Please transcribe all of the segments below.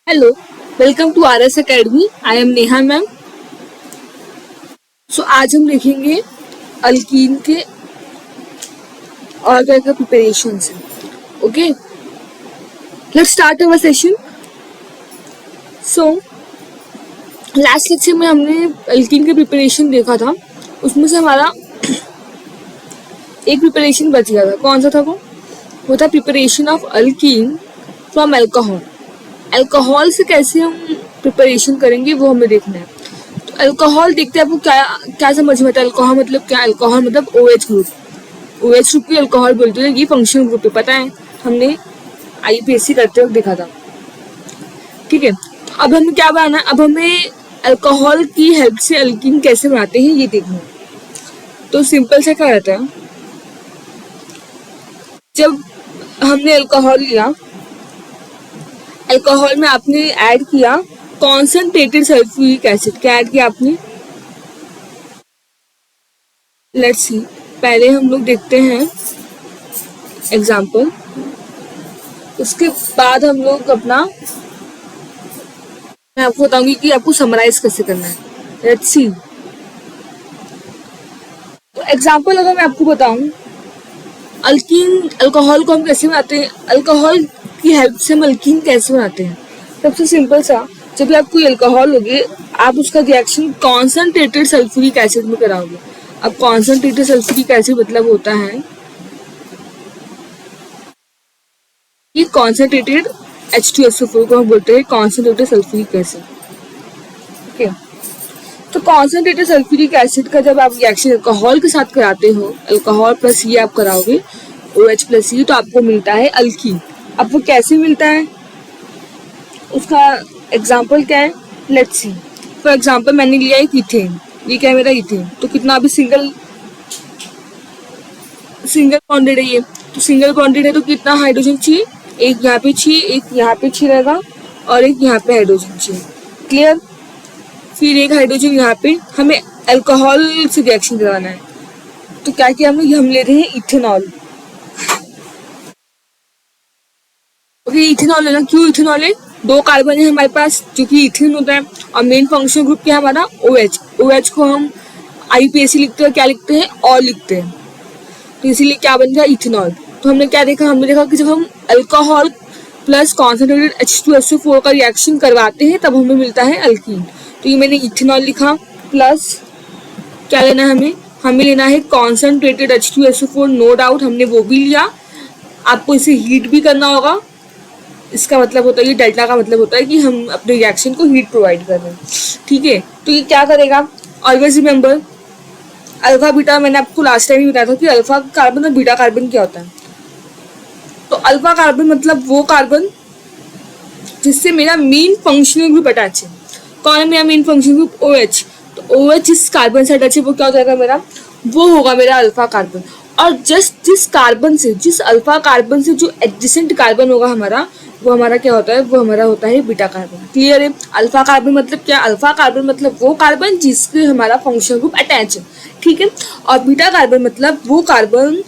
Hello, welcome to RS academy. I am Neha ma'am. आज हम देखेंगे अल्कीन के और क्या क्या प्रिपरेशन है। Okay, let's start our session. Last lecture में हमने अल्कीन के प्रिपरेशन देखा था। उसमें से हमारा एक प्रिपरेशन बच गया था। कौन सा था वो था preparation of alkyne from alcohol. Alcohol से कैसे हम प्रिपरेशन करेंगे वो हमें देखना है। तो अल्कोहल देखते हैं आपको क्या क्या समझ में आता है। अल्कोहल मतलब क्या? अल्कोहल मतलब OH ग्रुप। OH ग्रुप की अल्कोहल बोलते हैं। ये फंक्शनल ग्रुप है, पता है, हमने IUPAC करते वक्त देखा था। ठीक है, तो अब हमें क्या बनाना है? अब हमें अल्कोहल की हेल्प से अल्कीन कैसे बनाते हैं ये देखना है। तो सिंपल से क्या रहता है, जब हमने अल्कोहल लिया, अल्कोहल में आपने ऐड किया कॉन्सेंट्रेटेड सल्फ्यूरिक एसिड। क्या ऐड किया आपने? लेट्स सी, पहले हम लोग देखते हैं एग्जाम्पल, उसके बाद हम लोग अपना, मैं आपको बताऊंगी कि आपको समराइज कैसे करना है। लेट्स सी, तो एग्जाम्पल अगर मैं आपको बताऊं, अल्कीन, अल्कोहल को हम कैसे बनाते हैं, अल्कोहल की हेल्प से हम अल्कीन कैसे बनाते हैं। सबसे सिंपल सा, जब भी आप कोई अल्कोहल लोगे, आप उसका रिएक्शन कॉन्सेंट्रेटेड सल्फ्यूरिक एसिड में कराओगे। अब कॉन्सेंट्रेटेड सल्फ्यूरिक एसिड मतलब होता है कि कॉन्सेंट्रेटेड H2SO4 को हम बोलते हैं कॉन्सेंट्रेटेड सल्फ्यूरिक एसिड। ओके, तो कॉन्सेंट्रेटेड सल्फ्यूरिक एसिड का जब आप रिएक्शन अल्कोहल के साथ कराते हो, अल्कोहल प्लस ये आप कराओगे OH प्लस ये, तो आपको मिलता है अल्कीन। अब वो कैसे मिलता है, उसका एग्जाम्पल क्या है, लेट्स सी। फॉर एग्जाम्पल मैंने लिया एक इथेन, ये क्या है मेरा इथेन। तो कितना अभी सिंगल बॉन्डेड है ये, तो सिंगल बॉन्डेड है तो कितना हाइड्रोजन चाहिए, एक यहाँ पे चाहिए, एक यहाँ पे चाहिए रहेगा और एक यहाँ पे हाइड्रोजन चाहिए। क्लियर? फिर एक हाइड्रोजन यहाँ पे हमें अल्कोहल से रिएक्शन कराना है। तो क्या किया हमने, हम ले रहे हैं इथेनॉल। ओके, इथेनॉल लेना। क्यों इथेनॉल है? दो कार्बन है हमारे पास जो कि इथेन होता है, और मेन फंक्शनल ग्रुप क्या है हमारा OH। OH को हम IUPAC लिखते हैं, क्या लिखते हैं, और लिखते हैं, तो इसीलिए क्या बन गया, इथेनॉल। तो हमने क्या देखा, हमने देखा कि जब हम अल्कोहल प्लस कॉन्सेंट्रेटेड H2SO4 का रिएक्शन करवाते हैं तब हमें मिलता है अल्कीन। तो ये मैंने इथेनॉल लिखा, प्लस क्या लेना है हमें लेना है कॉन्सेंट्रेटेड H2SO4। नो डाउट हमने वो भी लिया। आपको इसे हीट भी करना होगा। इसका मतलब होता है, ये डेल्टा का मतलब होता है कि हम अपने रिएक्शन को हीट प्रोवाइड कर रहे हैं। ठीक है, तो ये क्या करेगा, ऑलवेज रिमेंबर अल्फा बीटा। मैंने आपको लास्ट टाइम ही बताया था कि अल्फा कार्बन और बीटा कार्बन क्या होता है। तो अल्फा कार्बन मतलब वो कार्बन जिससे मेरा मेन फंक्शनल ग्रुप अटैच है। कौन है मेरा मेन फंक्शनल ग्रुप? OH। तो OH जिस कार्बन से अटैच है वो क्या हो जाएगा मेरा, वो होगा मेरा अल्फा कार्बन। और जस्ट जिस अल्फा कार्बन से जो एडजेसेंट कार्बन होगा हमारा, वो हमारा क्या होता है, वो हमारा होता है बीटा कार्बन। क्लियर है? अल्फा कार्बन मतलब क्या, अल्फा कार्बन मतलब वो कार्बन जिसके हमारा फंक्शनल ग्रुप अटैच है। ठीक है, और बीटा कार्बन मतलब वो कार्बन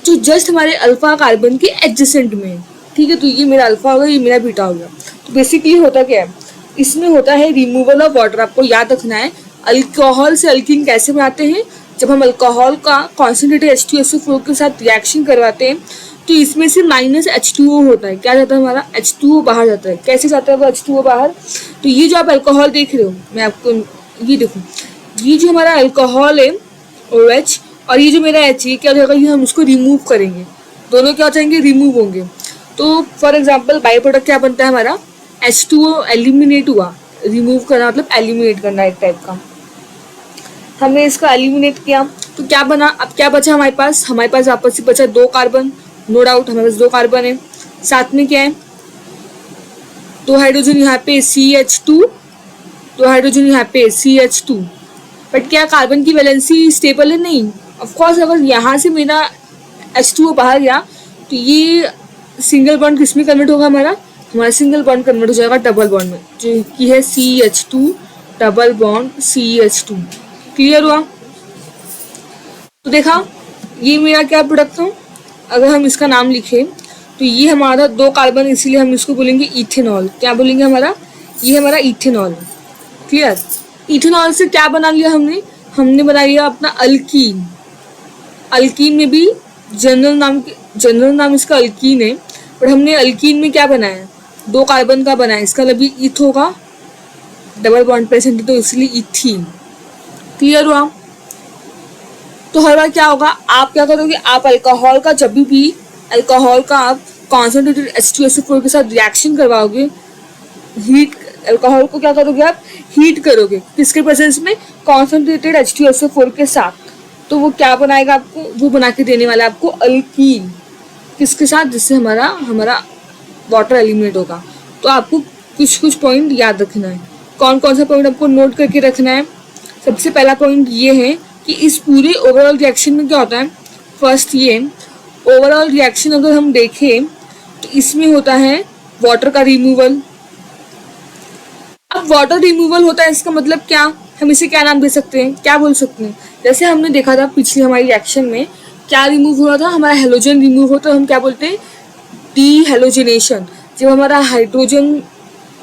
जो जस्ट हमारे अल्फा कार्बन के एडजेसेंट में है। ठीक है, तो ये मेरा अल्फा होगा, ये मेरा बीटा होगा। तो बेसिकली होता क्या है, इसमें होता है रिमूवल ऑफ वाटर। आपको याद रखना है अल्कोहल से अल्कीन कैसे बनाते हैं। जब हम अल्कोहल का कॉन्सेंट्रेटेड H2SO4 के साथ रिएक्शन करवाते हैं तो इसमें से -H2O होता है। क्या जाता है हमारा, H2O बाहर जाता है। कैसे जाता है वो H2O बाहर? तो ये जो आप अल्कोहल देख रहे हो, मैं आपको ये देखो, ये जो हमारा अल्कोहल है OH, और ये जो मेरा H, ये क्या हो जाएगा, ये हम उसको रिमूव करेंगे। दोनों क्या हो जाएंगे, रिमूव होंगे। तो फॉर एग्जाम्पल बाई प्रोडक्ट क्या बनता है हमारा, H2O एलिमिनेट हुआ। रिमूव करना मतलब एलिमिनेट करना एक टाइप का। हमने इसको एलिमिनेट किया तो क्या बना, अब क्या बचा हमारे पास वापस से बचा दो कार्बन। नो डाउट हमारे पास दो कार्बन है, साथ में क्या है, दो हाइड्रोजन यहाँ पे CH2, दो हाइड्रोजन यहाँ पे CH2। बट क्या कार्बन की वैलेंसी स्टेबल है? नहीं। ऑफकोर्स अगर यहाँ से मेरा H2O बाहर गया तो ये सिंगल बॉन्ड किस में कन्वर्ट होगा, हमारा सिंगल बॉन्ड कन्वर्ट हो जाएगा डबल बॉन्ड में, जो कि है CH2 double bond CH2। Clear हुआ? तो देखा, ये मेरा क्या प्रोडक्ट था। अगर हम इसका नाम लिखें तो ये हमारा 2 कार्बन, इसीलिए हम इसको बोलेंगे इथेनॉल। क्या बोलेंगे हमारा, ये हमारा इथेनॉल। क्लियर। इथेनॉल से क्या बना लिया हमने, हमने बना लिया अपना अल्कीन। अल्कीन में भी जनरल नाम इसका अल्कीन है, पर हमने अल्कीन में क्या बनाया, 2 कार्बन का बनाया, इसका मतलब इथ होगा, डबल बॉन्ड प्रेजेंट, तो इसलिए इथीन। क्लियर हुआ। तो हर बार क्या होगा, आप क्या करोगे, आप अल्कोहल का जब भी अल्कोहल का आप कॉन्सेंट्रेटेड H2SO4 के साथ रिएक्शन करवाओगे, हीट, अल्कोहल को क्या करोगे आप, हीट करोगे, किसके प्रेजेंस में, कॉन्सेंट्रेटेड H2SO4 के साथ, तो वो क्या बनाएगा आपको, वो बना के देने वाला है आपको अल्कीन। किसके साथ, जिससे हमारा वाटर एलिमिनेट होगा। तो आपको कुछ पॉइंट याद रखना है। कौन कौन सा पॉइंट आपको नोट करके रखना है। सबसे पहला पॉइंट ये है कि इस पूरे ओवरऑल रिएक्शन में क्या होता है। फर्स्ट ये ओवरऑल रिएक्शन अगर हम देखें तो इसमें होता है वाटर का रिमूवल। अब वाटर रिमूवल होता है, इसका मतलब क्या, हम इसे क्या नाम दे सकते हैं, क्या बोल सकते हैं। जैसे हमने देखा था पिछली हमारी रिएक्शन में क्या रिमूव हुआ था, हमारा हेलोजन रिमूव होता है, हम क्या बोलते हैं, डी हेलोजनेशन। जब हमारा हाइड्रोजन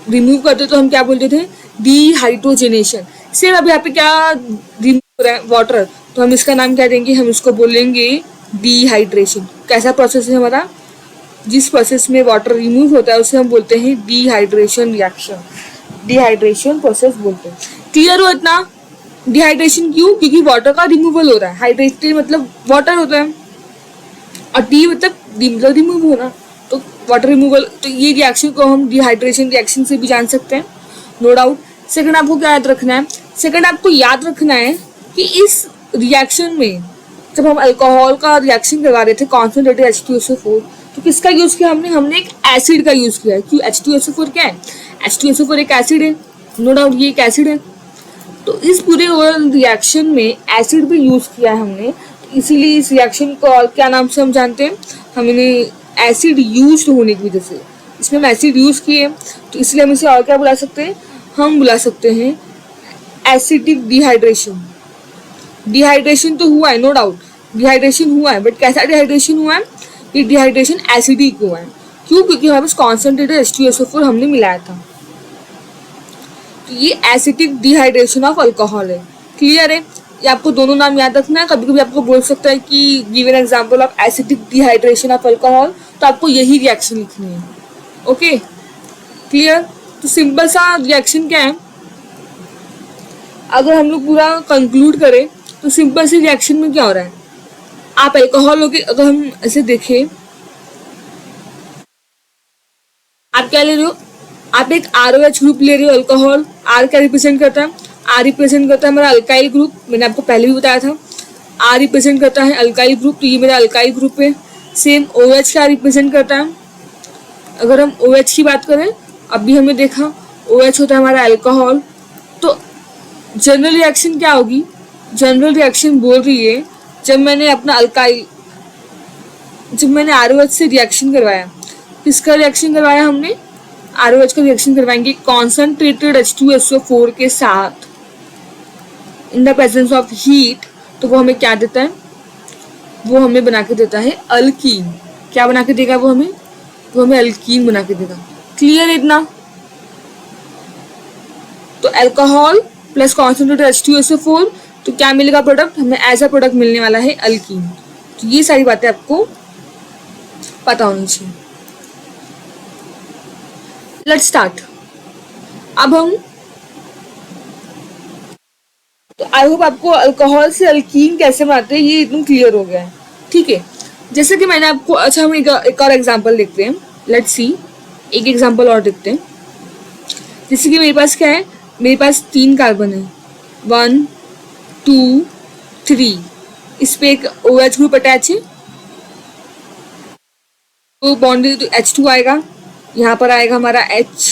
रिमूव करते तो हम क्या बोलते थे, डी हाइड्रोजनेशन। सिर्फ अब यहाँ पे क्या रिमूव हो रहा है, वाटर, तो हम इसका नाम क्या देंगे, हम इसको बोलेंगे डिहाइड्रेशन। कैसा प्रोसेस है हमारा, जिस प्रोसेस में वाटर रिमूव होता है उसे हम बोलते हैं डिहाइड्रेशन रिएक्शन, डिहाइड्रेशन प्रोसेस बोलते हैं। क्लियर हो इतना। डिहाइड्रेशन क्यों, क्योंकि वाटर का रिमूवल हो रहा है, हाइड्रेटेड मतलब वाटर होता है, और डी मतलब रिमूव होना, तो वाटर रिमूवल। तो ये रिएक्शन को हम डिहाइड्रेशन रिएक्शन से भी जान सकते हैं, नो डाउट। सेकंड आपको क्या याद रखना है, सेकंड आपको याद रखना है कि इस रिएक्शन में जब हम अल्कोहल का रिएक्शन करवा रहे थे कॉन्सेंट्रेटेड H2SO4, तो किसका यूज किया हमने एक एसिड का यूज किया है। क्यों, H2SO4 क्या है, H2SO4 एक एसिड है, नो डाउट ये एक एसिड है। तो इस पूरे ओवरऑल रिएक्शन में एसिड भी यूज किया है हमने, तो इसीलिए इस रिएक्शन को और क्या नाम से हम जानते हैं, हमने एसिड यूज होने की वजह से इसमें हम एसिड यूज किए, तो इसलिए हम इसे और क्या बुला सकते हैं, हम बुला सकते हैं एसिडिक डिहाइड्रेशन। डिहाइड्रेशन तो हुआ है, नो डाउट डिहाइड्रेशन हुआ है, बट कैसा डिहाइड्रेशन हुआ है, ये डिहाइड्रेशन एसिडिक हुआ है। क्यों, क्योंकि हमारे पास कॉन्सेंट्रेटेड H2SO4 हमने मिलाया था, तो ये एसिडिक डिहाइड्रेशन ऑफ अल्कोहल है। क्लियर है। ये आपको दोनों नाम याद रखना है। कभी कभी आपको बोल सकता है कि give an example of acidic dehydration of alcohol, तो आपको यही रिएक्शन लिखनी है। Okay, clear. तो सिंपल सा रिएक्शन क्या है, अगर हम लोग पूरा कंक्लूड करें तो सिंपल सी रिएक्शन में क्या हो रहा है, आप अल्कोहल हो के अगर हम ऐसे देखें, आप क्या ले रहे हो, आप एक ROH ग्रुप ले रहे हो। अल्कोहल R क्या रिप्रेजेंट करता है, R रिप्रेजेंट करता है हमारा अल्काइल ग्रुप, मैंने आपको पहले भी बताया था, R रिप्रेजेंट करता है अल्काइल ग्रुप, तो ये मेरा अल्काइल ग्रुप है। सेम OH क्या रिप्रेजेंट करता है, अगर हम OH की बात करें, अभी हमने देखा OH होता है हमारा अल्कोहल। तो जनरल रिएक्शन क्या होगी, जनरल रिएक्शन बोल रही है जब मैंने ROH से रिएक्शन करवाया, किसका रिएक्शन करवाया हमने, ROH का रिएक्शन करवाएंगे कॉन्सेंट्रेटेड H2SO4 के साथ in the presence of heat, तो वो हमें क्या देता है, वो हमें बना के देता है अल्कीन। क्या बना के देगा वो हमें अल्कीन बना के देगा। क्लियर है इतना। तो अल्कोहल प्लस कॉन्सेंट्रेटेड H2SO4, तो क्या मिलेगा प्रोडक्ट, हमें ऐसा प्रोडक्ट मिलने वाला है अल्कीन। तो ये सारी बातें आपको पता होनी चाहिए। Let's start. अब हम, तो आई होप आपको अल्कोहल से अल्कीन कैसे बनाते हैं ये एकदम क्लियर हो गया है। ठीक है, जैसे कि मैंने आपको, अच्छा हम एक और एग्जांपल देखते हैं। लेट्स सी, एक एग्जांपल और देखते हैं। जैसे कि मेरे पास क्या है, मेरे पास 3 कार्बन है, 1 2 3, इस पे एक OH ग्रुप अटैच है, तो बॉन्ड तो H2 आएगा, यहाँ पर आएगा हमारा H,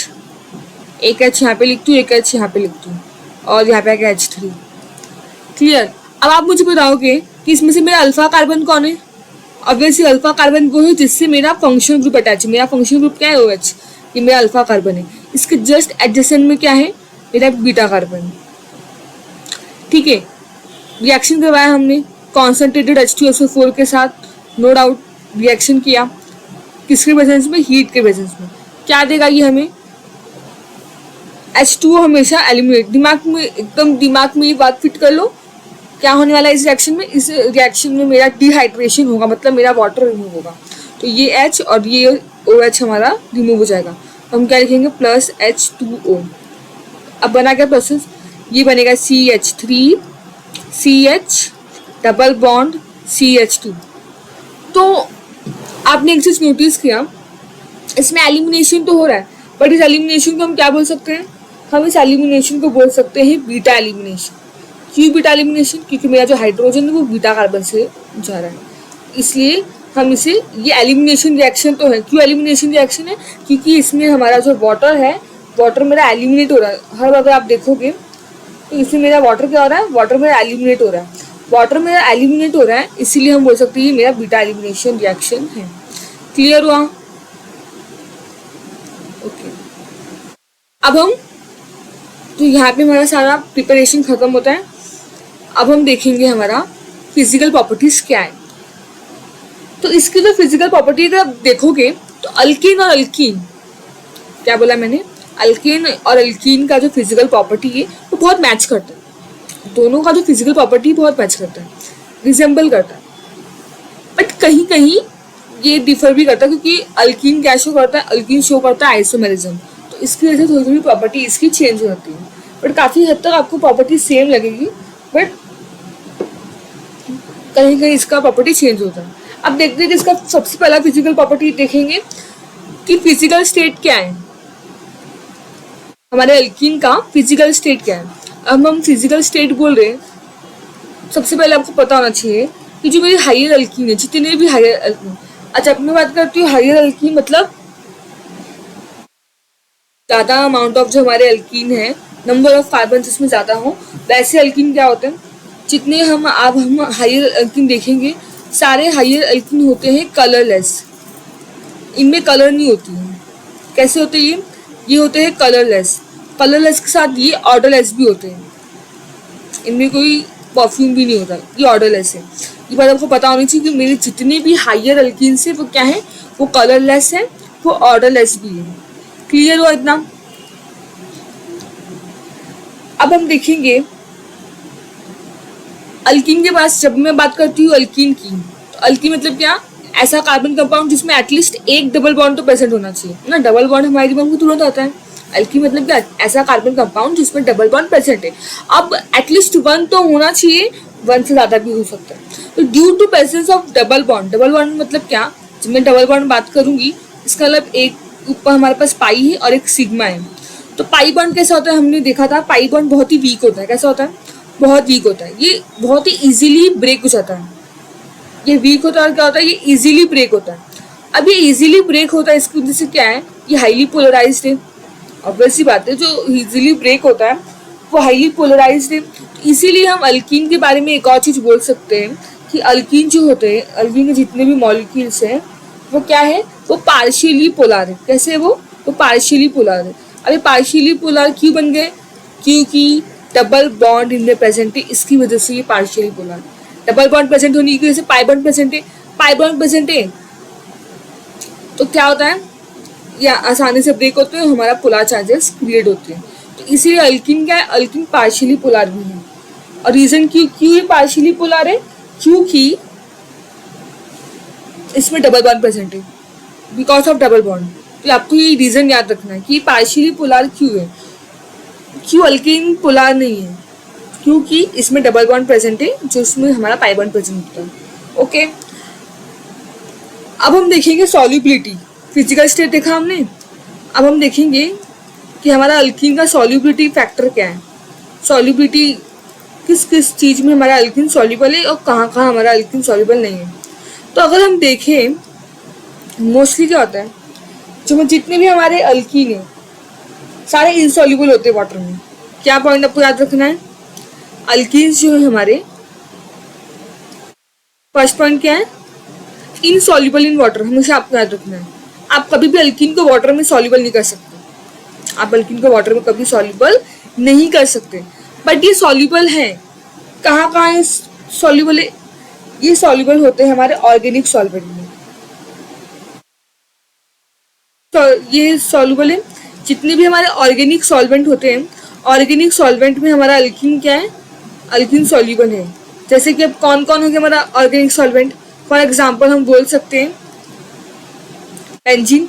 एक H यहाँ पे लिख दूँ, एक H यहाँ पे लिख दूँ, और यहाँ पे आएगा H3। क्लियर। अब आप मुझे बताओगे कि इसमें से मेरा अल्फा कार्बन कौन है। ऑब्वियसली अल्फा कार्बन वो है जिससे मेरा फंक्शनल ग्रुप अटैच है। मेरा फंक्शनल ग्रुप क्या है, OH, ये मेरा अल्फा कार्बन है। इसके जस्ट एडजेसेंट में क्या है, मेरा बीटा कार्बन। ठीक है, रिएक्शन करवाया हमने कॉन्सेंट्रेटेड H2SO4 के साथ, नो डाउट रिएक्शन किया, किसके प्रेजेंस में, हीट के प्रेजेंस में। क्या देगा ये हमें, H2O हमेशा एलिमिनेट। दिमाग में ये बात फिट कर लो। क्या होने वाला है इस रिएक्शन में, इस रिएक्शन में मेरा डिहाइड्रेशन होगा, मतलब मेरा वाटर रिमूव होगा। तो ये H और ये OH हमारा रिमूव हो जाएगा। तो हम क्या लिखेंगे, प्लस H2O। अब बना क्या प्रोसेस, ये बनेगा CH3 CH double bond CH2। तो आपने एक चीज नोटिस किया, इसमें एलिमिनेशन तो हो रहा है, बट इस एलिमिनेशन को हम क्या बोल सकते हैं, हम इस एलिमिनेशन को बोल सकते हैं बीटा एलिमिनेशन। क्यों बीटा एलिमिनेशन, क्योंकि मेरा जो हाइड्रोजन है वो बीटा कार्बन से जा रहा है, इसलिए हम इसे, ये एलिमिनेशन रिएक्शन तो है। क्यों एलिमिनेशन रिएक्शन है, क्योंकि इसमें हमारा जो वाटर है, वाटर मेरा एलिमिनेट हो रहा है। हर बार आप देखोगे तो इसमें मेरा वाटर क्या हो रहा है, वाटर मेरा एलिमिनेट हो रहा है। वाटर मेरा एलिमिनेट हो रहा है, इसीलिए हम बोल सकते हैं ये मेरा बीटा एलिमिनेशन रिएक्शन है। क्लियर हुआ? ओके। अब हम, तो यहाँ पे हमारा सारा प्रिपरेशन खत्म होता है। अब हम देखेंगे हमारा फिजिकल प्रॉपर्टीज क्या है। तो इसकी जो फिजिकल प्रॉपर्टी अगर आप देखोगे तो अल्केन और अल्कीन, क्या बोला मैंने, अल्केन और अल्कीन का जो फिजिकल प्रॉपर्टी है वो बहुत मैच करता है। दोनों का जो फिजिकल प्रॉपर्टी बहुत मैच करता है, रिजेंबल करता है। बट कहीं कहीं ये डिफर भी करता है, क्योंकि अल्कीन क्या शो करता है, अल्कीन शो करता है आइसोमेरिज्म। तो इसकी वजह से थोड़ी थोड़ी प्रॉपर्टी इसकी चेंज हो जाती है, बट काफ़ी हद तक आपको प्रॉपर्टी सेम लगेगी, बट कहीं कहीं इसका प्रॉपर्टी चेंज होता है। अब देखते हैं कि इसका सबसे पहला फिजिकल प्रॉपर्टी देखेंगे कि फिजिकल स्टेट क्या है, हमारे अल्कीन का फिजिकल स्टेट क्या है। अब हम फिजिकल स्टेट बोल रहे हैं, सबसे पहले आपको पता होना चाहिए कि जो मेरी हाइयर अल्कीन है, जितने भी हाइयर अल्कीन, अच्छा अब मैं बात करती हूँ हाइयर अल्कीन मतलब ज़्यादा अमाउंट ऑफ जो हमारे अल्कीन है, नंबर ऑफ कार्बन जिसमें ज़्यादा हो, वैसे अल्कीन क्या होते हैं, जितने हम हाइयर अल्कीन देखेंगे, सारे हाइयर अल्कीन होते हैं कलरलेस, इनमें कलर नहीं होती है। कैसे होते हैं ये होते हैं कलरलेस। कलरलेस के साथ ये ऑर्डरलेस भी होते हैं, इनमें कोई परफ्यूम भी नहीं होता, ये ऑर्डरलेस है। ये बात आपको पता होनी चाहिए कि मेरे जितने भी हाइयर अल्कीन से वो क्या है, वो कलरलेस है, वो ऑर्डरलेस भी है। क्लियर हुआ इतना? अब हम देखेंगे अल्कीन के पास, जब मैं बात करती हूँ अल्कीन की, तो अल्कीन मतलब क्या, ऐसा कार्बन कंपाउंड जिसमें एटलीस्ट एक डबल बॉन्ड तो प्रेजेंट होना चाहिए ना। डबल बॉन्ड हमारे दिमाग में तुरंत आता है। अल्कीन मतलब क्या, ऐसा कार्बन कंपाउंड जिसमें डबल बॉन्ड प्रेजेंट है। अब एटलीस्ट वन तो होना चाहिए, वन से ज्यादा भी हो सकता है। तो due to presence of double bond मतलब क्या, जब मैं डबल बॉन्ड बात करूंगी, इसका मतलब एक ऊपर हमारे पास पाई है और एक सिग्मा है। तो पाई बॉन्ड कैसा होता है, हमने देखा था पाई बॉन्ड बहुत ही वीक होता है। कैसा होता है, बहुत वीक होता है, ये बहुत ही इजीली ब्रेक हो जाता है। ये वीक होता है और क्या होता है, ये इजीली ब्रेक होता है। अब ये इजीली ब्रेक होता है, इसकी वजह से क्या है, ये हाईली पोलराइज्ड है। ऑब्वियसली बात है, जो इजीली ब्रेक होता है वो हाईली पोलराइज्ड है। इसीलिए हम अल्कीन के बारे में एक और चीज बोल सकते हैं कि अल्कीन जो होते हैं, अल्कीन के जितने भी मॉलिक्यूल्स हैं वो क्या है, वो पार्शियली पोलर है। कैसे वो पार्शियली पोलर है। अरे पार्शियली पोलर क्यों बन गए, क्योंकि डबल बॉन्ड इनमें प्रेजेंट है, इसकी वजह से ये partially polar. Double bond present होने की वजह से पाई बॉन्ड प्रेजेंट है, पाई बॉन्ड प्रेजेंट है तो क्या होता है, या आसानी से ब्रेक होते हैं, हमारा पोलर चार्जेस क्रिएट होते हैं। तो इसीलिए अल्कीन क्या है, अल्कीन पार्शियली पोलर भी है। और रीजन क्यों ये पार्शियली पोलर है, क्योंकि इसमें डबल बॉन्ड प्रेजेंट है, बिकॉज ऑफ डबल बॉन्ड। तो आपको ये रीजन याद रखना है कि पार्शियली पोलर क्यों है, क्यों अल्कीन पोलर नहीं है, क्योंकि इसमें डबल बॉन्ड प्रेजेंट है, जो इसमें हमारा पाई बॉन्ड प्रेजेंट होता है। ओके, अब हम देखेंगे सॉल्युबिलिटी। फिजिकल स्टेट देखा हमने, अब हम देखेंगे कि हमारा अल्कीन का सॉल्युबिलिटी फैक्टर क्या है। सॉल्युबिलिटी किस किस चीज में हमारा अल्कीन सॉल्युबल है और कहाँ कहाँ हमारा अल्कीन सॉल्युबल नहीं है। तो अगर हम देखें, मोस्टली क्या होता है, जो जितने भी हमारे अल्कीन है सारे इनसॉल्युबल होते हैं वाटर में। क्या पॉइंट आपको याद रखना है, अल्कीन्स जो है हमारे, फर्स्ट पॉइंट क्या है, इनसॉल्युबल इन वाटर, हमेशा आपको याद रखना है। आप कभी भी अल्कीन को वाटर में सॉल्युबल नहीं कर सकते, आप अल्कीन को वाटर में कभी सॉल्युबल नहीं कर सकते। बट ये सॉल्युबल है, कहाँ कहाँ सॉल्युबल है, ये सॉल्युबल होते हैं हमारे ऑर्गेनिक सॉल्वेंट में। ये सॉल्युबल है। जितने भी हमारे ऑर्गेनिक सॉल्वेंट होते हैं, ऑर्गेनिक सॉल्वेंट में हमारा अल्कीन क्या है, अल्कीन सॉल्युबल है। जैसे कि अब कौन कौन हो गया हमारा ऑर्गेनिक सॉल्वेंट, फॉर एग्जांपल हम बोल सकते हैं बेंजीन।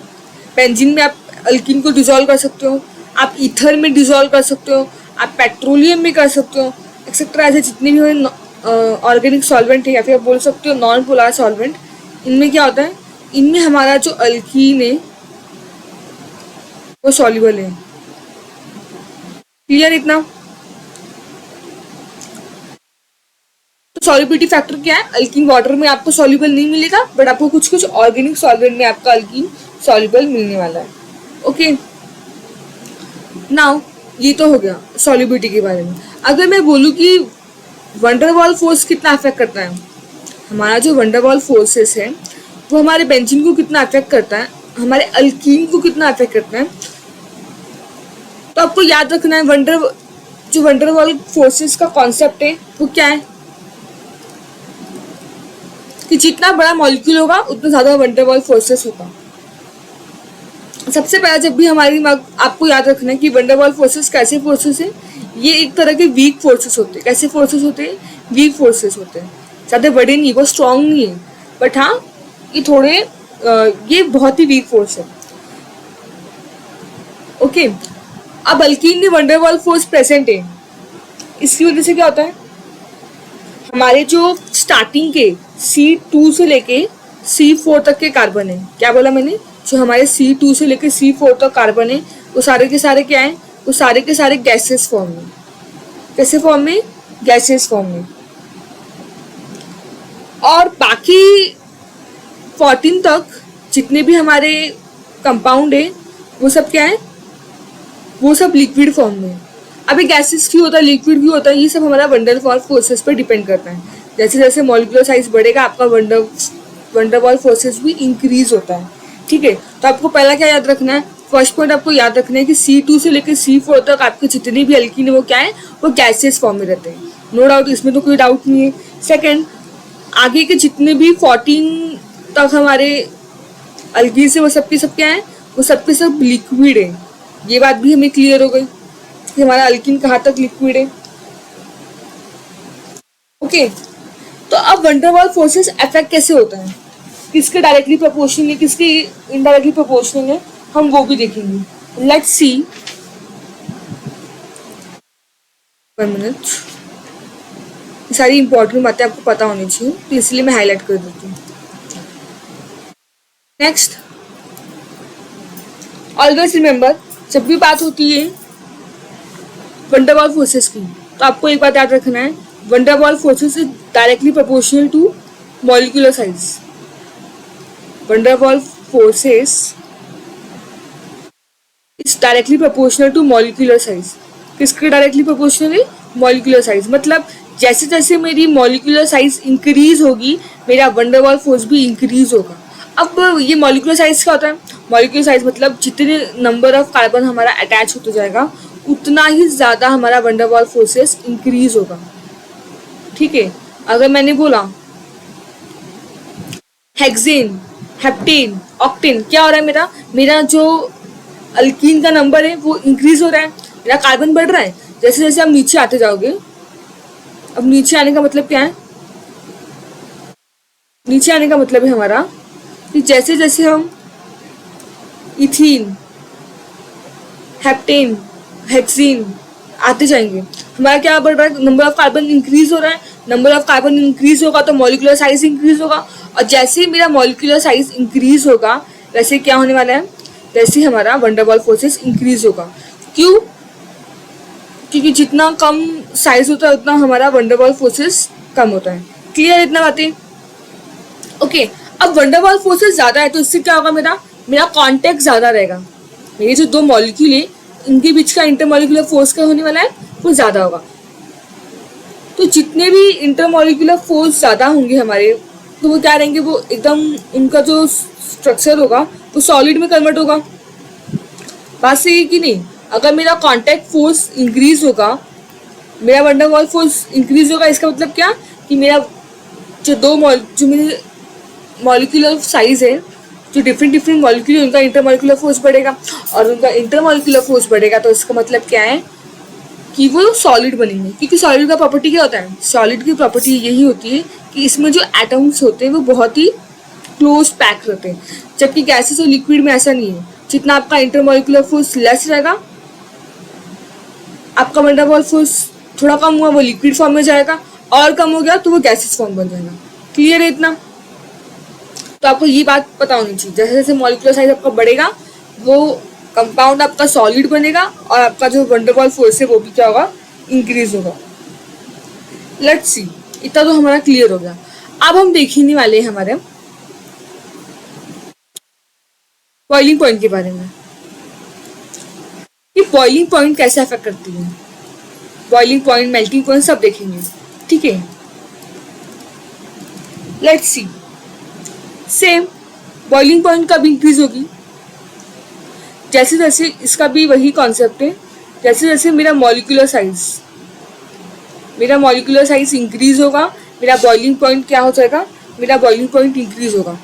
बेंजीन में आप अल्कीन को डिसॉल्व कर सकते हो, आप ईथर में डिसॉल्व कर सकते हो, आप पेट्रोलियम में कर सकते हो, एक्सेट्रा। ऐसे जितने भी ऑर्गेनिक सॉल्वेंट है या फिर आप बोल सकते हो नॉन पोलर सॉल्वेंट, इनमें क्या होता है, इनमें हमारा जो अल्कीन है वो सॉल्युबल है। क्लियर इतना? तो सॉल्युबिलिटी फैक्टर क्या है, अल्कीन वाटर में आपको सॉल्युबल नहीं मिलेगा, बट आपको कुछ कुछ ऑर्गेनिक सॉल्वेंट में आपका अल्कीन सॉल्युबल मिलने वाला है। ओके, नाउ ये तो हो गया सॉल्युबिलिटी के बारे में। अगर मैं बोलूँ कि वंडरवॉल फोर्स कितना अफेक्ट करता है, हमारा जो वंडरवॉल फोर्सेस है वो हमारे बेंजीन को कितना अफेक्ट करता है, हमारे अल्कीन को कितना अफेक्ट करता है, तो आपको याद रखना है जो वंडरवॉल फोर्सेस का कॉन्सेप्ट है वो क्या है, कि जितना बड़ा मॉलिक्यूल होगा उतना ज्यादा वंडरवॉल फोर्सेस होगा। सबसे पहला जब भी हमारी आपको याद रखना है कि वंडरवॉल फोर्सेस कैसे फोर्सेस है, ये एक तरह के वीक फोर्सेस होते हैं। कैसे फोर्सेस होते हैं, वीक फोर्सेस होते हैं, ज्यादा बड़े नहीं, वो स्ट्रॉन्ग नहीं है, बट हाँ ये थोड़े ये बहुत ही वीक फोर्स है। ओके, अब अल्कीन में वंडरवॉल फोर्स प्रेजेंट है, इसकी वजह से क्या होता है, हमारे जो स्टार्टिंग के C2 से लेके C4 तक के कार्बन है, क्या बोला मैंने, जो हमारे C2 से लेके C4 तक कार्बन है, वो सारे के सारे क्या है, वो सारे के सारे गैसेस फॉर्म में। कैसे फॉर्म में, गैसेस फॉर्म में। और बाकी 14 तक जितने भी हमारे कंपाउंड है वो सब क्या है, वो सब लिक्विड फॉर्म में। अभी गैसेस क्यों होता है, लिक्विड क्यों होता है, ये सब हमारा वंडरवॉल फोर्सेस पर डिपेंड करता है। जैसे जैसे मॉलिक्यूलर साइज बढ़ेगा आपका वंडरवॉल फोर्सेस भी इंक्रीज होता है। ठीक है, तो आपको पहला क्या याद रखना है, फर्स्ट पॉइंट आपको याद रखना है कि C2 से लेकर C4 तक आपके जितने भी अल्कीन है वो क्या है, वो गैसेस फॉर्म में रहते हैं, नो डाउट, इसमें तो कोई डाउट नहीं है। सेकेंड, आगे के जितने भी 14 तक हमारे अल्कीन से वो सब के सब क्या है, वो सब के सब लिक्विड है। ये बात भी हमें क्लियर हो गई कि हमारा अल्कीन कहाँ तक लिक्विड है। ओके, तो अब वंडरवॉल फोर्सेस अफेक्ट कैसे होता है, किसके डायरेक्टली प्रोपोर्शनल है, किसके इनडायरेक्टली प्रोपोर्शनल है, हम वो भी देखेंगे। लेट्स सी, 1 मिनट, सारी इंपॉर्टेंट बातें आपको पता होनी चाहिए तो इसलिए मैं हाईलाइट कर देती हूँ। नेक्स्ट, ऑलवेज रिमेंबर, जब भी बात होती है वंडरवॉल फोर्सेस की तो आपको एक बात याद रखना है, van der Waals forces is directly proportional to molecular size. Van der Waals forces is directly proportional to molecular size. किसके डायरेक्टली प्रोपोर्शनल है, मॉलिक्यूलर साइज। मतलब जैसे जैसे मेरी मॉलिक्यूलर साइज इंक्रीज होगी मेरा वंडरवॉल फोर्स भी इंक्रीज होगा। अब ये मॉलिक्यूलर साइज क्या होता है, मॉलिक्यूलर साइज मतलब जितने नंबर ऑफ कार्बन हमारा अटैच होता जाएगा उतना ही ज़्यादा हमारा वंडरवॉल फोर्सेस इंक्रीज होगा। ठीक है, अगर मैंने बोला हेक्सेन, हेप्टेन, ऑक्टेन, क्या हो रहा है, मेरा जो अल्कीन का नंबर है वो इंक्रीज हो रहा है, मेरा कार्बन बढ़ रहा है। जैसे जैसे आप नीचे आते जाओगे, अब नीचे आने का मतलब क्या है, नीचे आने का मतलब है हमारा कि जैसे जैसे हम इथीन, हेप्टेन, हेक्सेन आते जाएंगे हमारा क्या बढ़ रहा है, नंबर ऑफ कार्बन इंक्रीज हो रहा है। नंबर ऑफ कार्बन इंक्रीज होगा तो मॉलिक्यूलर साइज इंक्रीज होगा, और जैसे ही मेरा मॉलिक्यूलर साइज इंक्रीज होगा वैसे क्या होने वाला है, वैसे हमारा वंडरवॉल फोर्सेस इंक्रीज होगा। क्यों, क्योंकि जितना कम साइज होता है उतना हमारा वंडरवॉल फोर्सेस कम होता है। क्लियर इतना बातें? ओके, अब वंडरवॉल फोर्सेस ज्यादा है तो इससे क्या होगा, मेरा कांटेक्ट ज्यादा रहेगा। मेरे जो दो मॉलिक्यूल है इनके बीच का इंटरमॉलिक्यूलर फोर्स क्या होने वाला है, वो ज्यादा होगा। तो जितने भी इंटरमॉलिक्यूलर फोर्स ज्यादा होंगे हमारे, तो वो क्या रहेंगे, वो एकदम उनका जो स्ट्रक्चर होगा वो सॉलिड में कन्वर्ट होगा। बात सही है कि नहीं? अगर मेरा कांटेक्ट फोर्स इंक्रीज होगा, मेरा वंडरवॉल फोर्स इंक्रीज होगा, इसका मतलब क्या कि मेरा जो मेरी मॉलिक्यूलर साइज है, जो डिफरेंट डिफरेंट मॉलिक्यूल उनका इंटरमॉलिक्यूलर फोर्स बढ़ेगा, और उनका इंटरमॉलिक्यूलर फोर्स बढ़ेगा तो इसका मतलब क्या है कि वो सॉलिड बनेंगे। क्योंकि सॉलिड का प्रॉपर्टी क्या होता है, सॉलिड की प्रॉपर्टी यही होती है कि इसमें जो एटम्स होते हैं वो बहुत ही क्लोज पैक रहते हैं, जबकि गैसेस और लिक्विड में ऐसा नहीं है। जितना आपका इंटरमॉलिक्यूलर फोर्स लेस रहेगा, आपका वंडरवॉल फोर्स थोड़ा कम हुआ वो लिक्विड फॉर्म में जाएगा, और कम हो गया तो वो गैसेस फॉर्म बन जाएगा। क्लियर है इतना? तो आपको ये बात पता होनी चाहिए, जैसे जैसे मॉलिक्यूलर साइज आपका बढ़ेगा वो कंपाउंड आपका सॉलिड बनेगा, और आपका जो वंडरवॉल फोर्स है वो भी क्या होगा, इंक्रीज होगा। लेट्स सी, इतना तो हमारा क्लियर हो गया। अब हम देखने वाले हैं हमारे बॉइलिंग पॉइंट के बारे में। ये बॉइलिंग पॉइंट कैसे अफेक्ट करती है, बॉइलिंग पॉइंट, मेल्टिंग पॉइंट सब देखेंगे, ठीक है। Let's see, same boiling point कब इंक्रीज होगी, जैसे जैसे इसका भी वही कॉन्सेप्ट है, जैसे जैसे मेरा मॉलिक्यूलर साइज इंक्रीज होगा, मेरा बॉइलिंग पॉइंट क्या हो जाएगा, मेरा बॉइलिंग पॉइंट इंक्रीज होगा।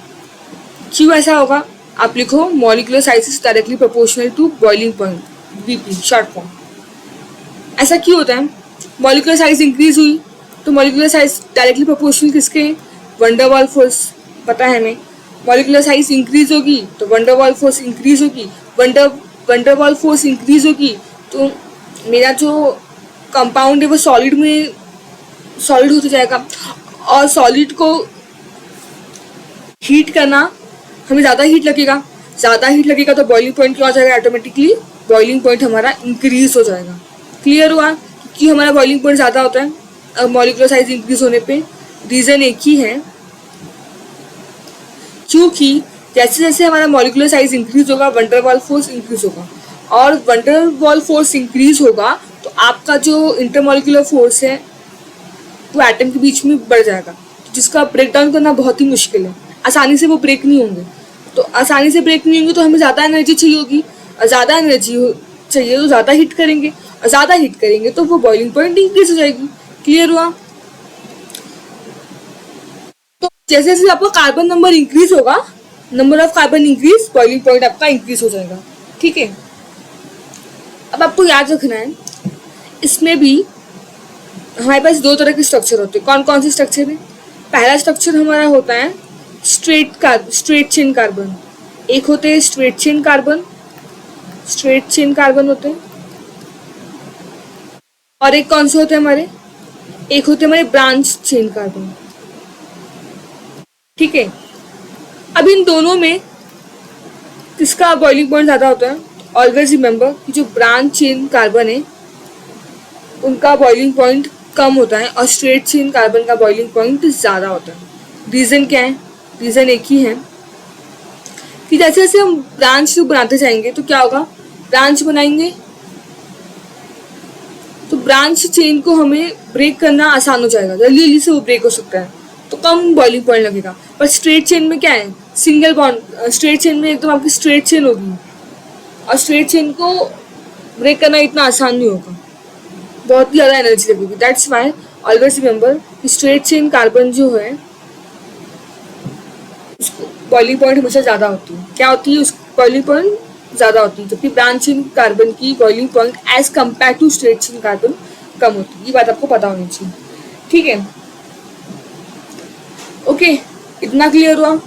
क्यों ऐसा होगा, आप लिखो molecular size is directly proportional to boiling point, BP short form. ऐसा क्यों होता है, मॉलिक्यूलर साइज इंक्रीज हुई तो मॉलिक्यूलर साइज डायरेक्टली प्रोपोर्शनल किसके, वंडरवॉल फोर्स, पता है हमें। मॉलिक्यूलर साइज इंक्रीज होगी तो वंडरवॉल फोर्स इंक्रीज होगी, वंडरवॉल फोर्स इंक्रीज होगी तो मेरा जो कंपाउंड है वो सॉलिड होता जाएगा, और सॉलिड को हीट करना, हमें ज़्यादा हीट लगेगा तो बॉइलिंग पॉइंट क्या हो जाएगा, ऑटोमेटिकली बॉइलिंग पॉइंट हमारा इंक्रीज हो जाएगा। क्लियर हुआ कि हमारा बॉइलिंग पॉइंट ज़्यादा होता है मॉलिक्यूलर साइज इंक्रीज होने पे। रीज़न एक ही है, क्योंकि जैसे जैसे हमारा मॉलिक्यूलर साइज इंक्रीज होगा वंडरवॉल फोर्स इंक्रीज होगा, और वंडरवॉल फोर्स इंक्रीज होगा तो आपका जो इंटरमॉलिक्यूलर फोर्स है वो एटम के बीच में बढ़ जाएगा, जिसका ब्रेक डाउन करना बहुत ही मुश्किल है, आसानी से वो ब्रेक नहीं होंगे। तो आसानी से ब्रेक नहीं होंगे तो हमें ज़्यादा एनर्जी चाहिए होगी, और ज़्यादा एनर्जी चाहिए तो ज़्यादा हीट करेंगे, और ज़्यादा हीट करेंगे तो वो बॉइलिंग पॉइंट इंक्रीज हो जाएगी। क्लियर हुआ? तो जैसे जैसे आपका कार्बन नंबर इंक्रीज होगा, number of carbon increase, boiling point आपका इंक्रीज हो जाएगा, ठीक है। अब आपको याद रखना है, इसमें भी हमारे पास दो तरह के स्ट्रक्चर होते हैं। कौन कौन से स्ट्रक्चर है? पहला स्ट्रक्चर हमारा होता है स्ट्रेट चेन कार्बन। एक होते हैं स्ट्रेट चेन कार्बन होते हैं, और एक कौन से होते हैं हमारे, एक होते हैं हमारे ब्रांच चेन कार्बन, ठीक है। अब इन दोनों में किसका बॉइलिंग पॉइंट ज़्यादा होता है? ऑलवेज रिमेंबर कि जो ब्रांच चेन कार्बन है उनका बॉइलिंग पॉइंट कम होता है, और स्ट्रेट चेन कार्बन का बॉइलिंग पॉइंट ज़्यादा होता है। रीज़न क्या है? रीज़न एक ही है कि जैसे जैसे हम ब्रांच बनाते जाएंगे तो क्या होगा, ब्रांच बनाएंगे तो ब्रांच चेन को हमें ब्रेक करना आसान हो जाएगा, जल्दी जल्दी से वो ब्रेक हो सकता है, तो कम बॉइलिंग पॉइंट लगेगा। पर स्ट्रेट चेन में क्या है, सिंगल बॉन्ड, स्ट्रेट चेन में एकदम आपकी स्ट्रेट चेन होगी, और स्ट्रेट चेन को ब्रेक करना इतना आसान नहीं होगा, बहुत ही ज़्यादा एनर्जी लगेगी। दैट्स वाई ऑलवेज रिमेंबर कि स्ट्रेट चेन कार्बन जो है उसको बॉइलिंग पॉइंट हमेशा ज़्यादा होती है। क्या होती है? उसकी बॉइलिंग पॉइंट ज़्यादा होती है, जबकि ब्रांच चेन कार्बन की boiling point as compare to straight chain carbon कम होती है। ये बात आपको पता होनी चाहिए, ठीक है। ओके, इतना क्लियर हुआ।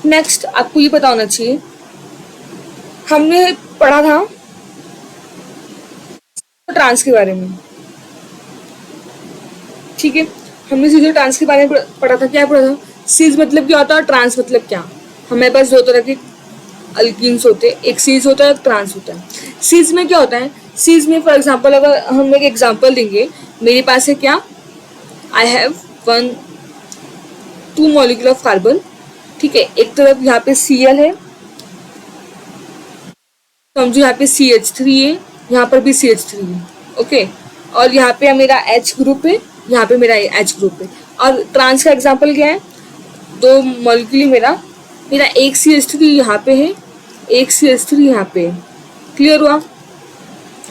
नेक्स्ट आपको ये पता होना चाहिए, हमने पढ़ा था ट्रांस के बारे में, ठीक है। हमने सीधे ट्रांस के बारे में पढ़ा था। क्या पढ़ा था? सीज मतलब क्या होता है, ट्रांस मतलब क्या। हमारे पास दो तरह के अल्कीन्स होते हैं, एक सीज होता है, एक ट्रांस होता है। सीज में क्या होता है? सीज में फॉर एग्जांपल अगर हम एक एग्जांपल देंगे, मेरे पास है क्या, I have 2 molecule of carbon, ठीक है। एक तरफ यहाँ पे Cl है, समझो यहाँ पे CH3 है, यहाँ पर भी CH3 है, ओके। और यहाँ पे मेरा H ग्रुप है, यहाँ पे मेरा H ग्रुप है। और ट्रांस का एग्जांपल क्या है, 2 मॉलिक्यूल मेरा एक CH3 यहाँ पे है, एक CH3 यहाँ पे है। क्लियर हुआ?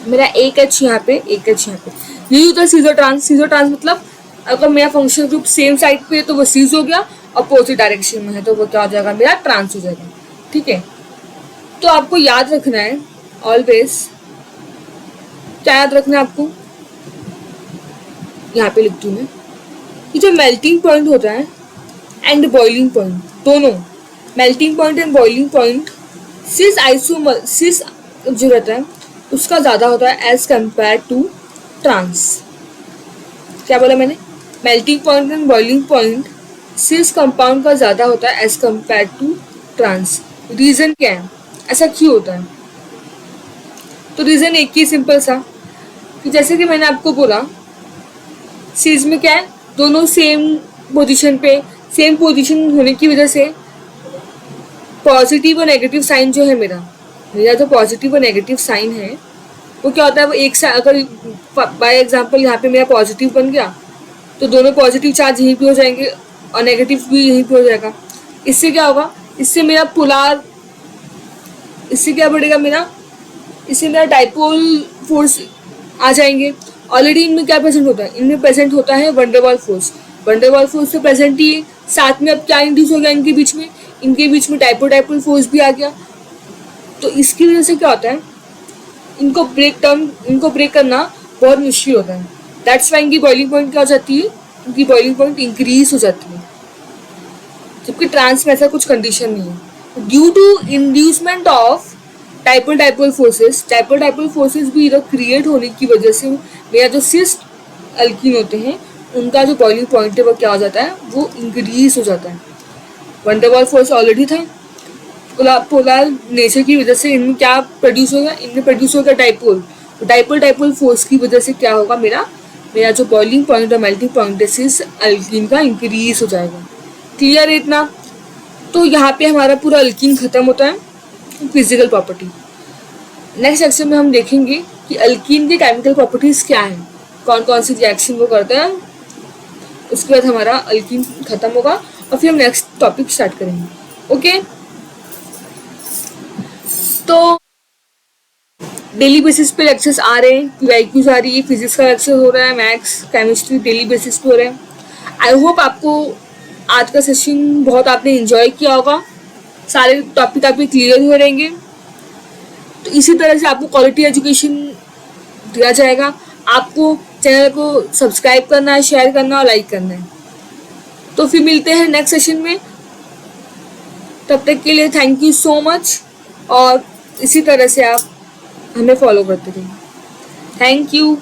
मेरा एक H यहाँ पे, एक H यहाँ पे। यही होता है सीजो ट्रांस। सीजो ट्रांस मतलब अगर मेरा फंक्शनल ग्रुप सेम साइड पे है तो वो सीज हो गया, अपोजिट डायरेक्शन में है तो वो क्या हो जाएगा, मेरा ट्रांस हो जाएगा। ठीक है, तो आपको याद रखना है ऑलवेज, क्या याद रखना है आपको, यहाँ पे लिखती हूँ मैं कि जो मेल्टिंग पॉइंट होता है एंड बॉइलिंग पॉइंट, दोनों melting point and boiling point सिस जो रहता है उसका ज़्यादा होता है एज कम्पेयर टू ट्रांस। क्या बोला मैंने, melting point and boiling point cis compound का ज़्यादा होता है as compare to trans. Reason क्या है, ऐसा क्यों होता है? तो रीज़न एक ही सिंपल सा कि जैसे कि मैंने आपको बोला सीज में क्या है, दोनों सेम पोजीशन पे, सेम पोजीशन होने की वजह से पॉजिटिव और नेगेटिव साइन जो है मेरा जो पॉजिटिव और नेगेटिव साइन है वो क्या होता है, वो एक साथ अगर बाय एग्जांपल यहाँ पे मेरा पॉजिटिव बन गया तो दोनों पॉजिटिव चार्ज यहीं पे हो जाएंगे और नेगेटिव भी यहीं पे हो जाएगा। इससे क्या होगा, इससे मेरा पोलार, इससे क्या बढ़ेगा इससे मेरा डाइपोल फोर्स आ जाएंगे। ऑलरेडी इनमें क्या प्रेजेंट होता है, इनमें प्रेजेंट होता है वंडरवॉल फोर्स। वंडरवॉल फोर्स तो प्रेजेंट ही है, साथ में अब क्या इंड्यूस हो गया इनके बीच में डाइपोल फोर्स भी आ गया। तो इसकी वजह से क्या होता है, इनको ब्रेक करना बहुत मुश्किल होता है। दैट्स वाई इनकी बॉइलिंग पॉइंट क्या हो जाती है, इनकी बॉइलिंग पॉइंट इंक्रीज हो जाती है, जबकि ट्रांस में ऐसा कुछ कंडीशन नहीं है। Due to inducement of dipole forces भी इधर क्रिएट होने की वजह से मेरा जो सिस अल्कीन होते हैं उनका जो बॉइलिंग पॉइंट है वो क्या हो जाता है, वो इंक्रीज हो जाता है। वंडरवॉल फोर्स ऑलरेडी था, पोलर नेचर की वजह से इनमें क्या प्रोड्यूस होगा, इनमें प्रोड्यूस होगा डाइपोल फोर्स की वजह से क्या होगा, मेरा जो बॉइलिंग पॉइंट और मेल्टिंग पॉइंट है सिस अल्कीन का इंक्रीज हो जाएगा। क्लियर है इतना? तो यहाँ पे हमारा पूरा अल्कीन खत्म होता है फिजिकल प्रॉपर्टी। नेक्स्ट सेक्शन में हम देखेंगे कि अल्कीन के केमिकल प्रॉपर्टीज क्या हैं, कौन कौन सी रिएक्शन वो करते हैं। उसके बाद हमारा अल्कीन खत्म होगा और फिर हम नेक्स्ट टॉपिक स्टार्ट करेंगे। ओके, तो डेली बेसिस पे लेक्चर्स आ रहे हैं, QIQs आ रही है, फिजिक्स का लेक्चर हो रहा है, मैथ्स केमिस्ट्री डेली बेसिस पे हो रहे हैं। आई होप आपको आज का सेशन बहुत आपने एंजॉय किया होगा, सारे टॉपिक आपके क्लियर हो रहेंगे। तो इसी तरह से आपको क्वालिटी एजुकेशन दिया जाएगा। आपको चैनल को सब्सक्राइब करना है, शेयर करना और लाइक करना है। तो फिर मिलते हैं नेक्स्ट सेशन में, तब तक के लिए थैंक यू सो मच, और इसी तरह से आप हमें फॉलो करते रहिए। Thank you.